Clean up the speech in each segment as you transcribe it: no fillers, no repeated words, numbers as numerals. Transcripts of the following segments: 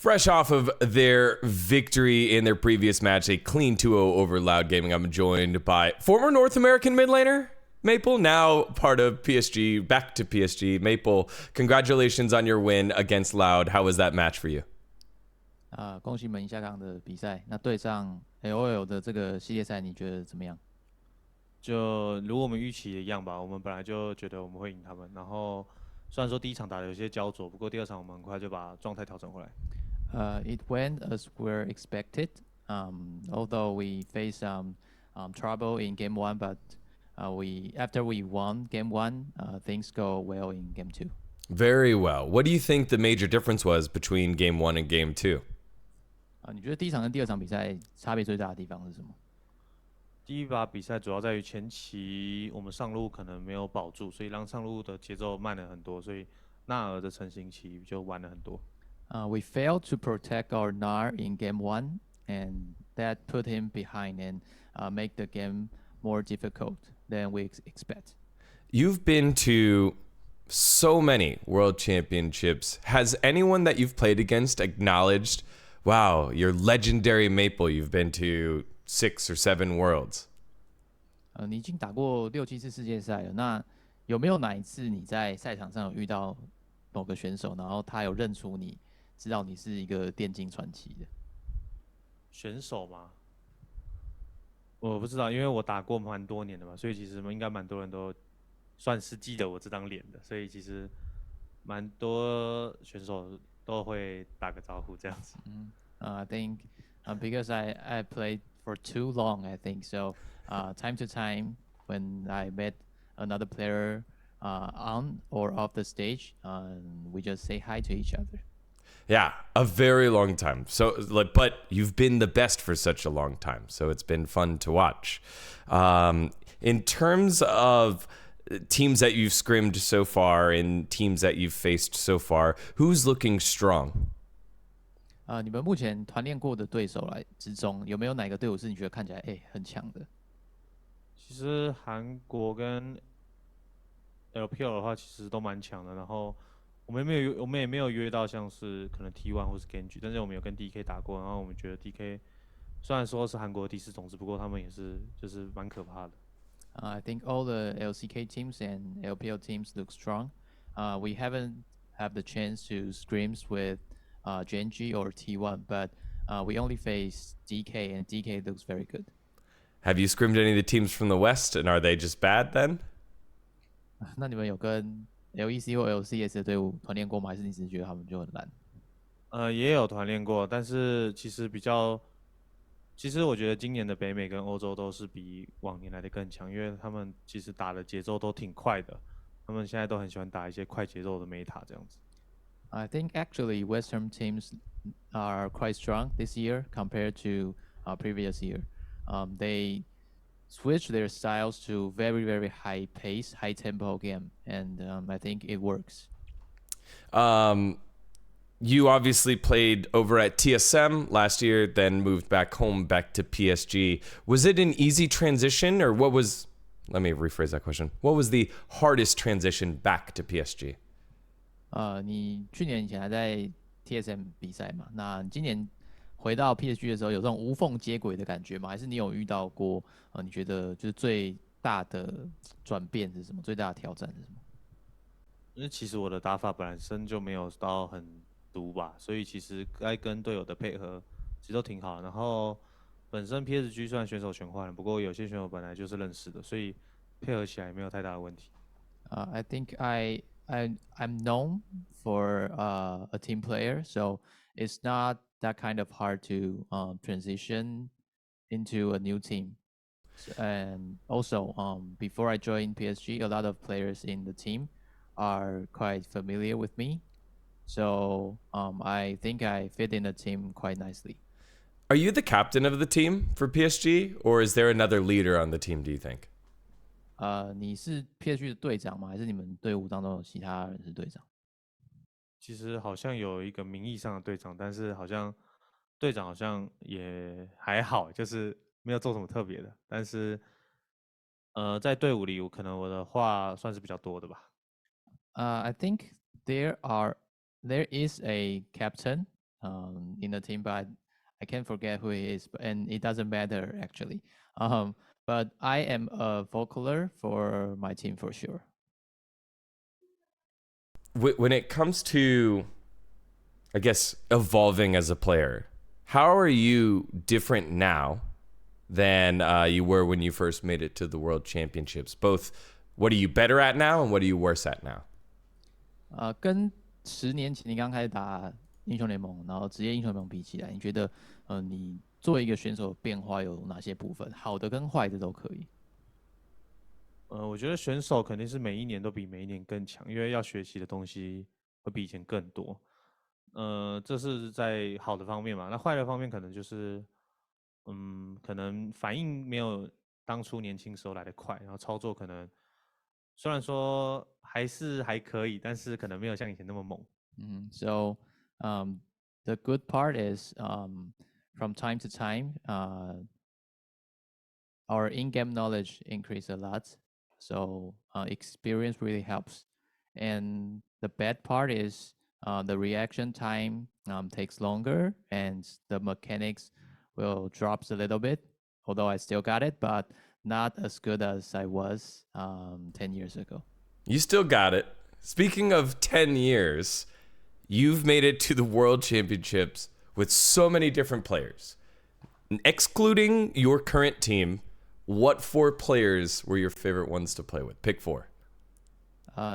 Fresh off of their victory in their previous match, a clean 2-0 over Loud Gaming, I'm joined by former North American mid laner, Maple, now part of PSG, back to PSG. Maple, congratulations on your win against Loud. How was that match for you? 恭喜你们一下刚的比赛。那对上 LOL 的这个系列赛，你觉得怎么样？就如我们预期的一样吧，我们本来就觉得我们会赢他们。然后虽然说第一场打的有些焦灼，不过第二场我们很快就把状态调整回来。It went as were expected. Although we faced some trouble in game one, but after we won game one, things go well in game two. Very well. What do you think the major difference was between game one and game two? 你觉得第一场跟第二场比赛差别最大的地方是什么？第一把比赛主要在于前期我们上路可能没有保住，所以让上路的节奏慢了很多，所以纳尔的成型期就晚了很多。We failed to protect our Nar in game one, and that put him behind and make the game more difficult than we expect. You've been to so many world championships. Has anyone that you've played against acknowledged, wow, you're legendary Maple, you've been to 6 or 7 worlds? 你已经打过6、7次世界赛了，那有没有哪一次你在赛场上有遇到某个选手，然后他有认出你，知道你是一个电竞传奇的？选手吗？我不知道，因为我打过蛮多年的嘛，所以其实应该蛮多人都算是记得我这张脸的，所以其实蛮多选手都会打个招呼这样子。I think because I played for too long, I think so. Time to time, when I met another player on or off the stage, we just say hi to each other. Yeah, a very long time. So, but you've been the best for such a long time, so it's been fun to watch. In terms of teams that you've scrimmed so far and teams that you've faced so far, who's looking strong? 你们目前团练过的对手之中，有没有哪个队伍是你觉得看起来很强的？其实韩国跟 LPL 的话，其实都蛮强的。然后我们也没有约到像是可能 T1 或是 Genji， 但是我们有跟 DK 打过。然后我们觉得 DK 虽然说是韩国的第4种子，不过他们也是就是蛮可怕的。I think all the LCK teams and LPL teams look strong. We haven't had the chance to scrims with Genji or T1, but we only face DK, and DK looks very good. Have you scrimmed any of the teams from the West, and are they just bad then? 那你们有跟 LEC 或 LCS 的队伍团练过吗？还是你只是觉得他们就很烂？也有团练过，但是其实我觉得今年的北美跟欧洲都是比往年来的更强，因为他们其实打的节奏都挺快的，他们现在都很喜欢打一些快节奏的 meta 这样子。I think actually Western teams are quite strong this year compared to previous year. They switch their styles to very, very high pace, high tempo game, and I think it works. You obviously played over at TSM last year, then moved back home, back to PSG. Was it an easy transition, or let me rephrase that question. What was the hardest transition back to PSG? 你去年以前还在 TSM 比赛嘛？那你今年回到 PSG 的时候，有这种无缝接轨的感觉吗？还是你有遇到过你觉得就是最大的转变是什么？最大的挑战是什么？因为其实我的打法本身就没有到很毒吧，所以其实该跟队友的配合其实都挺好。然后本身 PSG 虽然选手全换了，不过有些选手本来就是认识的，所以配合起来也没有太大的问题。I think I'm known for a team player, so it's not that kind of hard to transition into a new team. And also, before I joined PSG, a lot of players in the team are quite familiar with me. So I think I fit in the team quite nicely. Are you the captain of the team for PSG, or is there another leader on the team, do you think? 你是 PSG 的队长吗？还是你们队伍当中有其他人是队长？其实好像有一个名义上的队长，但是队长好像也还好，就是没有做什么特别的。但是在队伍里，可能我的话算是比较多的吧。I think there is a captain in the team, but I can't forget who he is, and it doesn't matter actually. But I am a vocaler for my team for sure. When it comes to, I guess, evolving as a player, how are you different now than you were when you first made it to the World Championships? Both, what are you better at now, and what are you worse at now? 跟10年前你刚开始打英雄联盟，然后职业英雄联盟比起来，你觉得你作为一个选手变化有哪些部分？好的跟坏的都可以。我觉得选手肯定是每一年都比每一年更强，因为要学习的东西会比以前更多。这是在好的方面嘛。那坏的方面可能就是，可能反应没有当初年轻时候来得快，然后操作可能虽然说还可以，但是可能没有像以前那么猛。So the good part is from time to time our in-game knowledge increase a lot. So experience really helps. And the bad part is the reaction time takes longer and the mechanics will drops a little bit. Although I still got it, but not as good as I was 10 years ago. You still got it. Speaking of 10 years, you've made it to the World Championships with so many different players. Excluding your current team, what 4 players were your favorite ones to play with? Pick 4.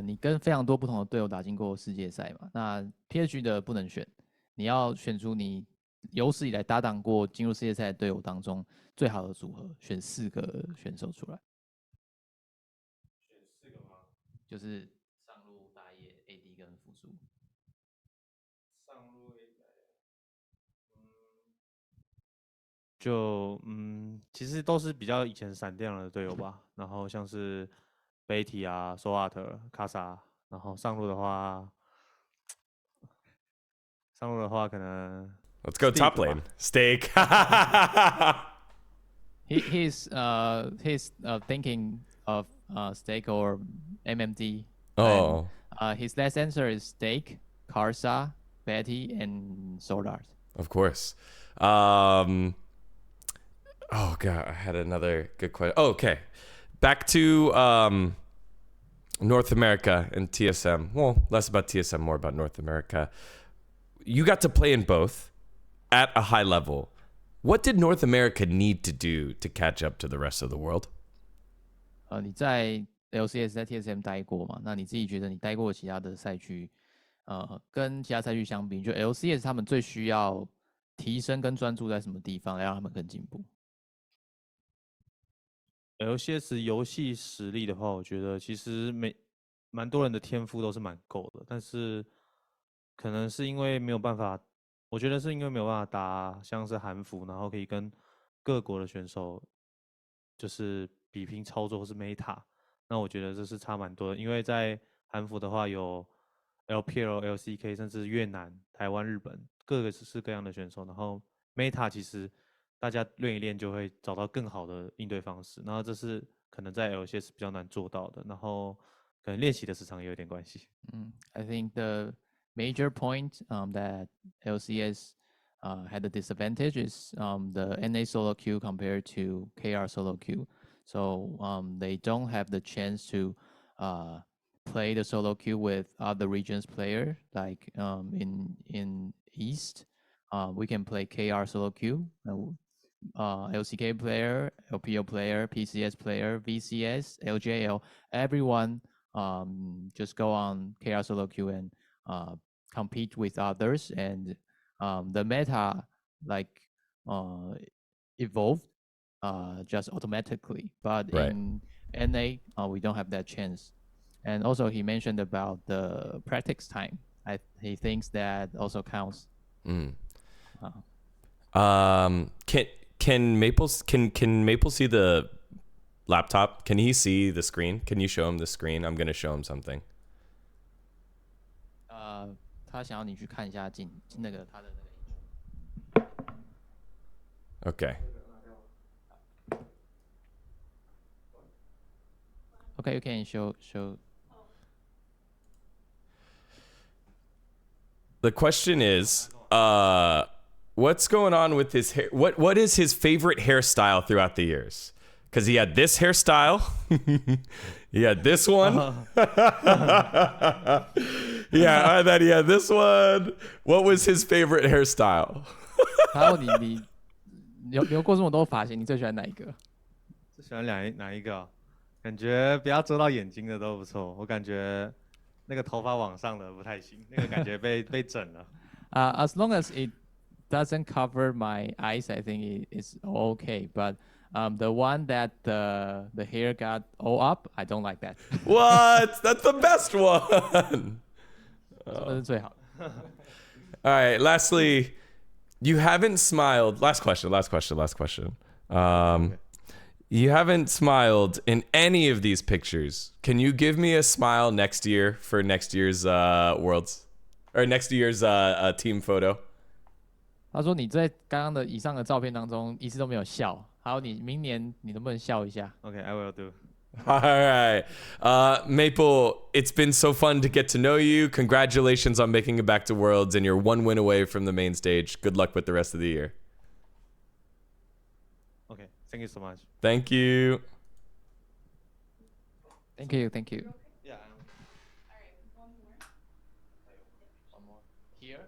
你跟非常多不同的队友打进过世界赛嘛？那 PSG 的不能选，你要选出你有史以来搭档过进入世界赛的队友当中最好的组合，选4个选手出来。选4个吗？就是上路、打野、AD 跟辅助。上路 AD，就其实都是比较以前闪电的队友吧。然后像是 Betty 啊、Soat、卡萨，然后上路的话可能 Let's go top lane. Steak. He's thinking of Steak or MMD. Oh. And, his last answer is Steak, Karsa, Betty, and Sword Art. Of course. Oh god, I had another good question. Oh, okay. Back to North America and TSM. Well, less about TSM, more about North America. You got to play in both at a high level. What did North America need to do to catch up to the rest of the world? 你在 LCS 在 TSM 待过嘛？那你自己觉得你待过其他的赛区，跟其他赛区相比，就 LCS 他们最需要提升跟专注在什么地方，来让他们更进步？ LCS 游戏实力的话，我觉得其实蛮多人的天赋都是蛮够的，但是可能是因为没有办法，我觉得是因为没有办法打像是韩服，然后可以跟各国的选手就是比拼操作或是 meta， 那我觉得这是差蛮多的。因为在韩服的话有 LPL、LCK， 甚至越南、台湾、日本各个各式各样的选手，然后 meta 其实大家练一练就会找到更好的应对方式，然后这是可能在 LCS 比较难做到的，然后可能练习的时长也有点关系。I think the major point that LCS had the disadvantage is the NA solo queue compared to KR solo queue. So they don't have the chance to play the solo queue with other regions player. Like in East, we can play KR solo queue, LCK player, LPO player, PCS player, VCS, LJL. Everyone just go on KR solo queue and compete with others, and the meta like evolved just automatically. But Right. in NA, we don't have that chance. And also, he mentioned about the practice time. He thinks that also counts. Can Maple see the laptop? Can he see the screen? Can you show him the screen? I'm going to show him something. 他想要你去看一下那个他的那个。Okay. Okay, you can show. The question is, what's going on with his hair? What is his favorite hairstyle throughout the years? Because he had this hairstyle, he had this one, yeah, and then he had this one. What was his favorite hairstyle? 还有你留过这么多发型，你最喜欢哪一个？最喜欢哪一个、感觉不要遮到眼睛的都不错。我感觉那个头发往上的不太行，那个感觉被整了。As long as it doesn't cover my eyes, I think it's okay. But the one that the hair got all up, I don't like that. What? That's the best one. 这是最好的。All right. Lastly, you haven't smiled. Last question. You haven't smiled in any of these pictures. Can you give me a smile next year for next year's Worlds or next year's team photo? 他说你在刚刚的以上的照片当中一次都没有笑，还有你明年你能不能笑一下 Okay, I will do. All right. Maple, it's been so fun to get to know you. Congratulations on making it back to Worlds, and you're one win away from the main stage. Good luck with the rest of the year. Okay, thank you so much. Thank you. Thank you, thank you. Yeah. One more. Here.